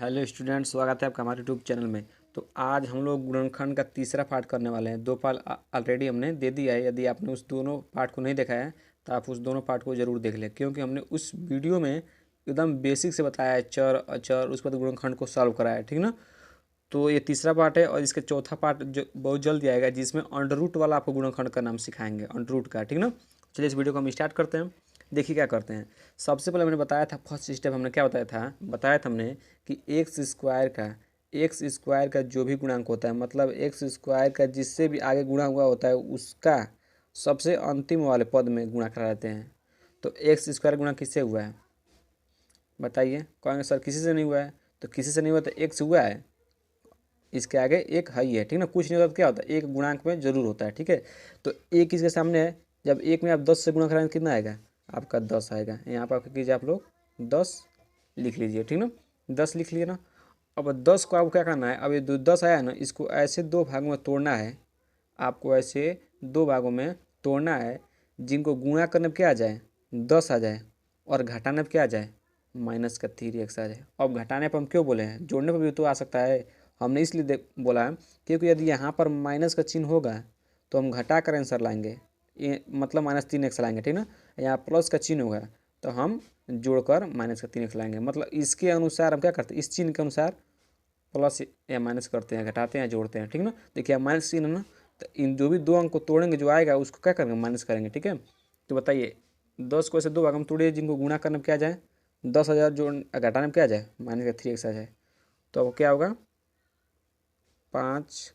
Hello student, स्वागत है आपका हमारे यूट्यूब चैनल में। तो आज हम लोग गुणनखंड का तीसरा पार्ट करने वाले हैं। दो पार्ट ऑलरेडी हमने दे दिया है। यदि आपने उस दोनों पार्ट को नहीं देखा है तो आप उस दोनों पार्ट को ज़रूर देख लें, क्योंकि हमने उस वीडियो में एकदम बेसिक से बताया है, चर अचर, उसके बाद गुणनखंड को सॉल्व कराया है, ठीक ना। तो ये तीसरा पार्ट है और इसका चौथा पार्ट जो बहुत जल्दी आएगा, जिसमें अंडर रूट वाला आपको गुणनखंड का नाम सिखाएंगे, अंडर रूट का, ठीक ना। चलिए इस वीडियो को हम स्टार्ट करते हैं। देखिए क्या करते हैं। सबसे पहले मैंने बताया था, फर्स्ट स्टेप हमने क्या बताया था हमने कि एक्स स्क्वायर का जो भी गुणांक होता है, मतलब एक्स स्क्वायर का जिससे भी आगे गुणा हुआ होता है उसका सबसे अंतिम वाले पद में गुणा करा देते हैं। तो एक्स स्क्वायर गुणा किससे हुआ है बताइए। कहेंगे सर किसी से नहीं हुआ है, तो किसी से नहीं हुआ तो एक्स हुआ है, इसके आगे एक है ही है, ठीक ना। कुछ नहीं होता तो क्या होता है, एक गुणांक में जरूर होता है, ठीक है। तो एक इसके सामने है, जब एक में आप 10 से गुणा कराएंगे कितना आएगा, आपका 10 आएगा। यहाँ पर क्या कीजिए, आप लोग 10 लिख लीजिए, ठीक ना। 10 लिख लिए ना। अब 10 को आपको क्या करना है, अब ये 10 आया ना, इसको ऐसे दो भागों में तोड़ना है। आपको ऐसे दो भागों में तोड़ना है, जिनको गुणा करने पर क्या आ जाए, 10 आ जाए, और घटाने पर क्या आ जाए, -3x आ जाए। अब घटाने पर हम क्यों बोले हैं, जोड़ने पर भी तो आ सकता है। हमने इसलिए बोला है क्योंकि यदि यहाँ पर माइनस का चिन्ह होगा तो हम घटा कर आंसर लाएंगे, ये मतलब -3x लाएंगे, ठीक ना। यहाँ प्लस का चिन्ह होगा तो हम जोड़कर -3x लाएंगे। मतलब इसके अनुसार हम क्या करते हैं, इस चिन्ह के अनुसार प्लस या माइनस करते हैं, घटाते हैं, जोड़ते हैं, ठीक ना। देखिए माइनस चिन्ह है ना, तो इन जो भी दो अंक को तोड़ेंगे, जो आएगा उसको क्या करेंगे, माइनस करेंगे, ठीक है। तो बताइए 10 को ऐसे दो भाग में तोड़िए, जिनको गुणा करने में क्या जाए 10,000, जोड़ घटाने में क्या जाए -3x आ जाए। तो अब क्या होगा 5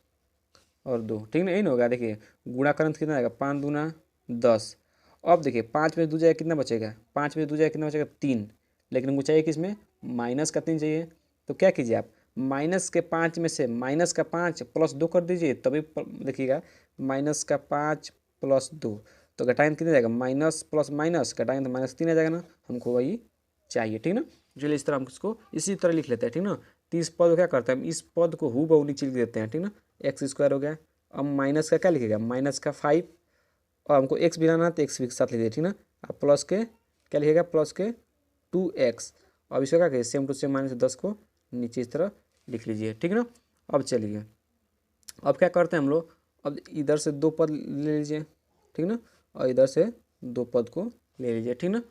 और 2, ठीक ना, यही ना होगा। देखिए गुणा करें तो कितना आएगा, 5 दूना 10। अब देखिए 5 में 2 जाए कितना बचेगा, 5 में 2 जाए कितना बचेगा 3, लेकिन हमको चाहिए किसमें, -3 चाहिए। तो क्या कीजिए आप, -5 में से -5 प्लस 2 कर दीजिए, तभी देखिएगा -5 प्लस 2, तो घटाएंगे तो कितना जाएगा, माइनस प्लस माइनस घटाएंगे तो -3 आ जाएगा ना। हमको वही चाहिए, ठीक ना। चलिए इस तरह हम इसको इसी तरह लिख लेते हैं, ठीक ना। तो इस पद को क्या करते हैं, हम इस पद को हूबहू नीचे लिख देते हैं, ठीक ना। एक्स स्क्वायर हो गया। अब माइनस का क्या लिखेगा, -5, और हमको एक्स भी लाना तो एक्स भी साथ लिखिए, ठीक ना। अब प्लस के क्या लिखेगा, प्लस के 2x। अब इसको क्या करिए, सेम टू सेम -10 को नीचे इस तरह लिख लीजिए, ठीक ना। अब चलिए अब क्या करते हैं हम लोग, अब इधर से दो पद ले लीजिए, ठीक ना, और इधर से दो पद को ले लीजिए, ठीक ना।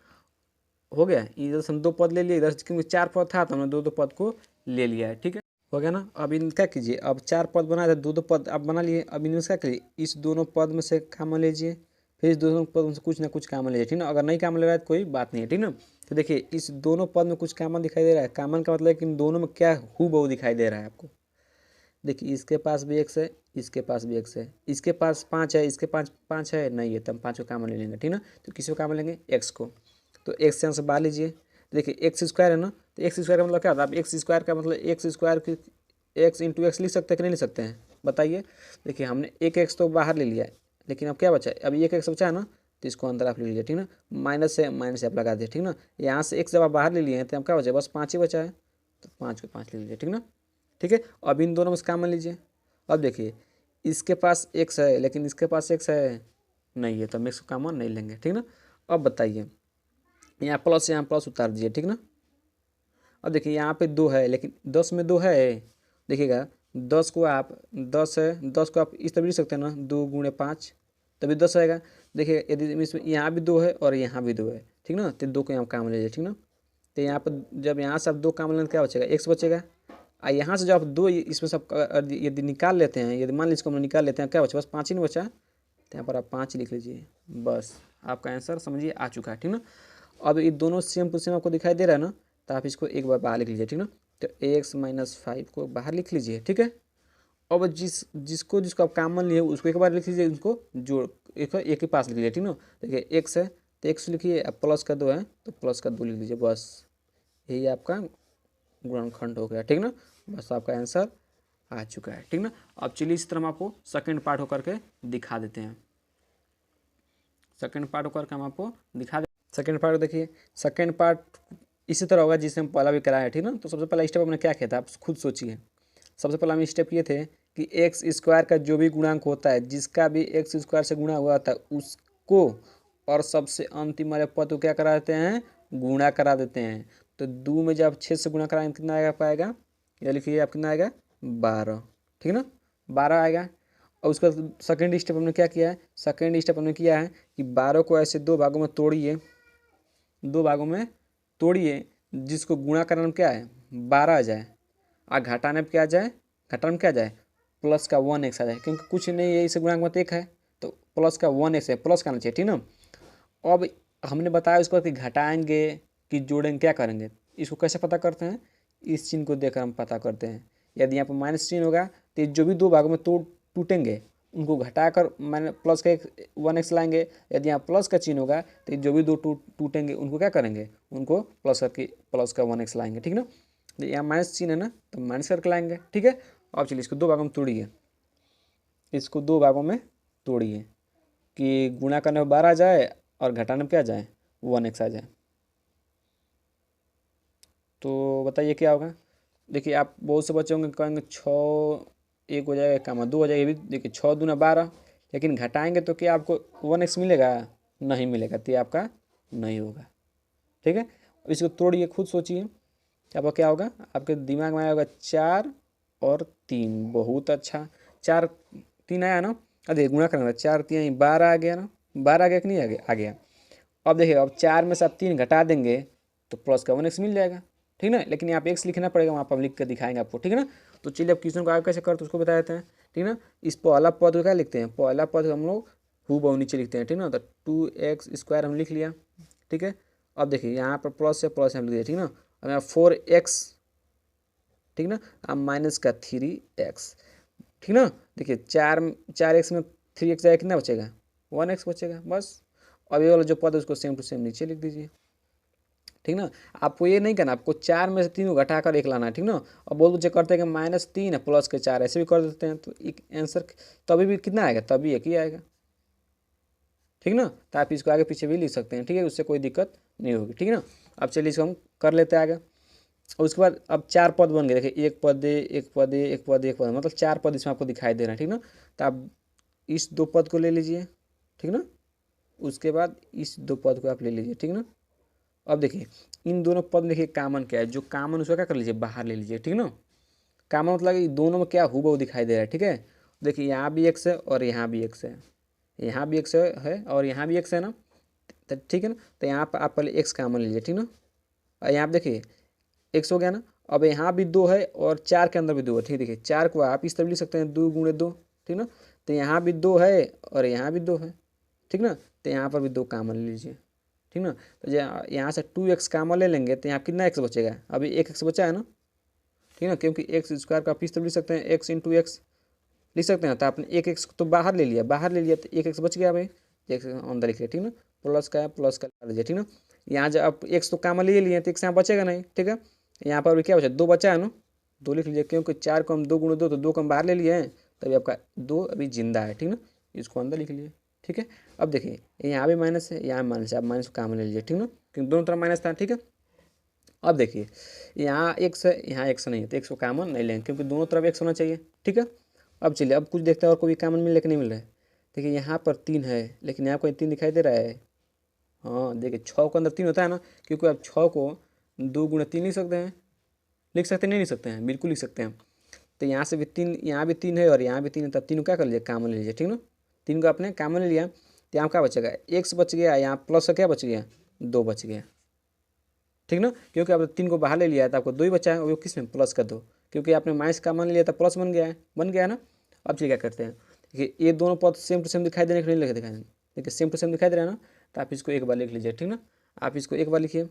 हो गया, इधर से हम दो पद ले लिए, इधर से क्योंकि 4 पद था तो हमने दो दो पद को ले लिया है, ठीक है। हो गया ना। अब इन क्या कीजिए, अब 4 पद बनाए थे, दो दो पद आप बना लिए। अब इनमें से क्या करिए, इस दोनों पद में से कामन लीजिए, फिर इस दोनों पद में से कुछ ना कुछ कामन लीजिए, ठीक ना। अगर नहीं कामन ले रहा है तो कोई बात नहीं है, ठीक ना। तो देखिए इस दोनों पद में कुछ कामन दिखाई दे रहा है, कामन का मतलब है कि इन दोनों में क्या हूबहू दिखाई दे रहा है आपको। देखिए इसके पास भी एक्स है, इसके पास भी एक्स है, इसके पास 5 है, इसके पास 5 है नहीं है, तो हम 5 को कामन ले लेंगे, ठीक ना। तो किसी को कामन लेंगे, एक्स को। तो एक्स से आंसर बाहर लीजिए। देखिए एक्स स्क्वायर है ना, तो एक्स स्क्वायर का मतलब क्या होता है, आप एक्स स्क्वायर का मतलब एक्स स्क्वायर की एक्स इंटू एक्स लिख सकते हैं कि नहीं लिख सकते हैं बताइए। देखिए हमने एक एक्स तो बाहर ले लिया है, लेकिन अब क्या बचा है, अभी एक एक्स बचा है ना, तो इसको अंदर आप ले लीजिए, ठीक ना। माइनस से आप लगा दिए, ठीक ना। यहाँ से एक्स जब आप बाहर ले लिए हैं तो हम क्या बचा, बस 5 ही बचा है, तो 5 को 5 ले लीजिए, ठीक ना। ठीक है। अब इन दोनों में से कामन लीजिए। अब देखिए इसके पास एक्स है लेकिन इसके पास एक्स है नहीं है, तो हम एक्स को कामन नहीं लेंगे, ठीक ना। अब बताइए यहाँ प्लस, यहाँ प्लस उतार दीजिए, ठीक ना। अब देखिए यहाँ पे 2 है, लेकिन 10 में 2 है, देखिएगा 10 को आप 10 है, 10 को आप इस तरह लिख सकते हैं ना, 2 गुणे 5 तभी 10 आएगा। देखिए यदि इसमें यहाँ भी 2 है और यहाँ भी 2 है, ठीक ना, तो 2 को यहाँ काम ले लीजिए, ठीक ना। तो यहाँ पर जब यहाँ से आप 2 काम लेंगे क्या बचेगा, एक्स बचेगा। और यहाँ से जब आप 2 इसमें सब यदि निकाल लेते हैं, यदि मान लीजिए इसको हम निकाल लेते हैं, क्या बचा, बस 5 ही नहीं बचा, तो यहाँ पर आप 5 लिख लीजिए, बस आपका आंसर समझिए आ चुका है, ठीक ना। अब ये दोनों सेम टू सेम आपको दिखाई दे रहा है ना, तो आप इसको एक बार बाहर लिख लीजिए, ठीक ना। तो x-5 को बाहर लिख लीजिए, ठीक है। अब जिसको जिसको आप कॉमन लिए उसको एक बार लिख लीजिए, उसको जोड़ एक ही पास लिख लीजिए, ठीक ना। देखिए एक्स है तो एक्स लिखिए, अब प्लस का 2 है तो प्लस का 2 लिख लीजिए, बस यही आपका गुणनखंड हो गया, ठीक ना। बस आपका आंसर आ चुका है, ठीक ना। अब चलिए इस तरह हम आपको सेकेंड पार्ट होकर के दिखा देते हैं। सेकेंड पार्ट होकर के हम आपको दिखा दे। सेकेंड पार्ट देखिए, सेकेंड पार्ट इसी तरह होगा जिससे हम पहला भी कराया है, ठीक ना। तो सबसे पहला स्टेप हमने क्या किया था, आप खुद सोचिए। सबसे पहला हम स्टेप ये थे कि एक्स स्क्वायर का जो भी गुणांक होता है, जिसका भी एक्स स्क्वायर से गुणा हुआ था उसको और सबसे अंतिम वाले पद को क्या करा देते हैं, गुणा करा देते हैं। तो 2 में जब 6 से गुणा कराएंगे कितना आएगा पाएगा, ये लिखिए आप कितना आएगा 12, ठीक है ना, 12 आएगा। और उसका सेकेंड स्टेप हमने क्या किया है, सेकेंड स्टेप हमने किया है कि 12 को ऐसे दो भागों में तोड़िए, दो भागों में तोड़िए, जिसको गुणा करने में क्या है 12 आ जाए, और घटाने में क्या आ जाए, घटाने में क्या आ जाए प्लस का 1x आ जाए, क्योंकि कुछ नहीं है इसे गुणा मत 1 है तो प्लस का 1x है, प्लस का आना चाहिए, ठीक ना। अब हमने बताया उसके बाद कि घटाएंगे कि जोड़ेंगे, क्या करेंगे, इसको कैसे पता करते हैं, इस चिन्ह को देखकर हम पता करते हैं। यदि यहाँ पर माइनस चिन्ह होगा तो जो भी दो भागों में टूटेंगे उनको घटाकर माइनस प्लस का 1x लाएंगे। यदि यहाँ प्लस का चिन्ह होगा तो जो भी दो टूटेंगे उनको क्या करेंगे, उनको प्लस करके प्लस का 1x लाएंगे, ठीक ना। यहाँ माइनस चिन्ह है ना तो माइनस करके लाएंगे, ठीक है। अब चलिए इसको दो भागों में तोड़िए, इसको दो भागों में तोड़िए कि गुणा करने में 12 आ जाए और घटाने में क्या आ जाए 1x आ जाए। तो बताइए क्या होगा। देखिए आप बहुत से बच्चे होंगे कहेंगे 6 1 हो जाएगा, काम 2 हो जाएगा, ये भी देखिए 6 दूना 12, लेकिन घटाएंगे तो क्या आपको 1x मिलेगा, नहीं मिलेगा, तो ये आपका नहीं होगा, ठीक है। अब इसको तोड़िए, खुद सोचिए आपका क्या होगा, आपके दिमाग में आया होगा 4 और 3, बहुत अच्छा, 4 3 आया ना, अरे गुणा करना 4 3 12 आ गया ना, 12 आ गया कि नहीं आ गया। अब देखिए अब 4 में से आप 3 घटा देंगे तो प्लस का 1x मिल जाएगा, ठीक ना, लेकिन यहाँ पे x लिखना पड़ेगा, वहाँ पर हम लिख कर दिखाएंगे आपको, ठीक है ना। तो चलिए अब क्वेश्चन को आगे कैसे करते उसको बता देते हैं, ठीक ना। इस पहला पद को क्या लिखते हैं, पहला पद हम लोग हूबहू नीचे लिखते हैं, ठीक ना। तो 2x² हम लिख लिया, ठीक है। अब देखिए यहाँ पर प्लस से प्लस हम लिख दिए, ठीक ना। अब यहाँ 4x, ठीक ना, अब माइनस का 3x, ठीक ना। देखिए 4x में 3x जाएगा, कितना बचेगा 1x बचेगा, बस। अब ये वाला जो पद है उसको सेम टू सेम नीचे लिख दीजिए, ठीक ना। आपको ये नहीं करना, आपको 4 में से 3 को घटा कर 1 लाना है, ठीक ना। और बहुत बच्चे करते हैं कि -3 है प्लस के 4 ऐसे भी कर देते हैं, तो एक आंसर तभी भी कितना आएगा, तभी एक ही आएगा, ठीक ना। तो आप इसको आगे पीछे भी लिख सकते हैं, ठीक है, उससे कोई दिक्कत नहीं होगी, ठीक है ना। अब चलिए इसको हम कर लेते हैं आगे। और उसके बाद अब 4 पद बन गए, देखिए एक पद एक पद एक पद एक पद, मतलब 4 पद इसमें आपको दिखाई दे रहा है, ठीक ना। तो आप इस 2 पद को ले लीजिए, ठीक ना, उसके बाद इस 2 पद को आप ले लीजिए, ठीक ना। अब देखिए इन दोनों पद में देखिए कामन क्या है, जो कामन उसका क्या कर लीजिए बाहर ले लीजिए, ठीक ना। कामन मतलब कि दोनों में क्या हूबहू दिखाई दे रहा है, ठीक है। देखिए यहाँ भी x है और यहाँ भी x है, यहाँ भी x है और यहाँ भी x है ना, तो ठीक है ना। तो यहाँ पर आप पहले x कामन लीजिए, ठीक ना। और यहाँ पर देखिए x हो गया ना। अब यहाँ भी 2 है और 4 के अंदर भी 2 है, ठीक है। देखिए 4 को आप इस तरह लिख सकते हैं 2 गुणे 2, ठीक ना। तो यहाँ भी 2 है और यहाँ भी 2 है, ठीक ना। तो यहाँ पर भी 2 कामन लीजिए, ठीक ना। तो यहाँ से 2x कामन ले लेंगे तो यहाँ कितना x बचेगा, अभी 1x बचा है ना, ठीक है, क्योंकि x² का आप इस तरह लिख सकते हैं x × x लिख सकते हैं। तो आपने 1x तो बाहर ले लिया, तो 1x बच गया भाई, x अंदर लिख लिया, ठीक ना। प्लस का ला लीजिए, ठीक ना। यहाँ जब आप x तो कामन ले लिए तो x यहाँ बचेगा नहीं, ठीक है। यहाँ पर भी क्या बचा 2 बचा है ना, 2 लिख लीजिए, क्योंकि 4 को हम 2 × 2 तो 2 को हम बाहर ले लिए हैं, तभी आपका 2 अभी जिंदा है, ठीक ना। इसको अंदर लिख लिए, ठीक है। अब देखिए यहाँ भी माइनस है, यहाँ माइनस है, आप माइनस को कामन ले लीजिए, ठीक ना, क्योंकि दोनों तरफ माइनस था, ठीक है। अब देखिए यहाँ x है, यहाँ x नहीं है, तो x को कामन नहीं लेंगे क्योंकि दोनों तरफ x होना चाहिए, ठीक है। अब चलिए अब कुछ देखते हैं और कोई कामन मिल कि नहीं मिल रहा है। देखिए यहाँ पर 3 है, लेकिन यहाँ कोई 3 दिखाई दे रहा है, हाँ देखिए 6 के अंदर 3 होता है ना, क्योंकि आप 6 को 2 × 3 लिख सकते हैं, नहीं लिख सकते हैं, बिल्कुल लिख सकते हैं। तो यहाँ से भी 3, यहाँ भी 3 है और यहाँ भी 3 है, तब 3 को क्या कर लीजिए कामन ले लीजिए, ठीक ना। 3 को आपने कामन ले लिया तो यहाँ क्या बचेगा x बच गया, यहाँ प्लस का क्या बच गया 2 बच गया, ठीक ना, क्योंकि आपने 3 को बाहर ले लिया तो आपको 2 ही बचा है, वो किस में प्लस का 2, क्योंकि आपने माइनस का मान लिया था प्लस बन गया है ना। अब चलिए क्या करते हैं, देखिए ये दोनों पद सेम टू सेम दिखाई देने के लिए दिखाई देंगे, देखिए सेम टू सेम दिखाई दे रहा है ना। तो आप इसको एक बार लिख लीजिए, ठीक ना। आप इसको एक बार लिखिए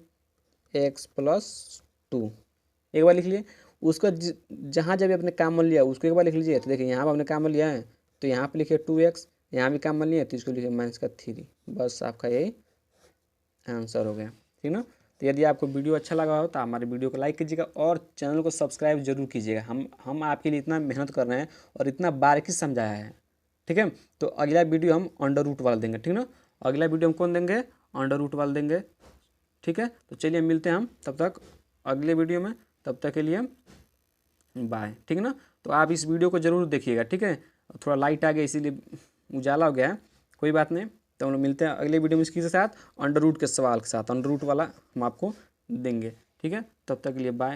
x + 2 एक बार लिख लिए, उसका जहाँ जब आपने काम मान लिया उसको एक बार लिख लीजिए। तो देखिए यहाँ पर आपने काम मान लिया है तो यहाँ पर लिखिए 2x, यहाँ भी काम मान लिया तो इसको लिखिए -3, बस आपका यही आंसर हो गया, ठीक ना। तो यदि आपको वीडियो अच्छा लगा हो तो हमारे वीडियो को लाइक कीजिएगा और चैनल को सब्सक्राइब जरूर कीजिएगा। हम आपके लिए इतना मेहनत कर रहे हैं और इतना बारीकी से समझाया है, ठीक है। तो अगला वीडियो हम अंडर रूट वाला देंगे, ठीक ना। अगला वीडियो हम कौन देंगे, अंडर रूट वाला देंगे, ठीक है। तो चलिए मिलते हैं हम तब तक अगले वीडियो में, तब तक के लिए बाय, ठीक है ना। तो आप इस वीडियो को ज़रूर देखिएगा, ठीक है। थोड़ा लाइट आ गया इसीलिए उजाला हो गया है, कोई बात नहीं। तो हम लोग मिलते हैं अगले वीडियो में इसके साथ अंडर रूट के सवाल के साथ, अंडर रूट वाला हम आपको देंगे, ठीक है। तब तक के लिए बाय।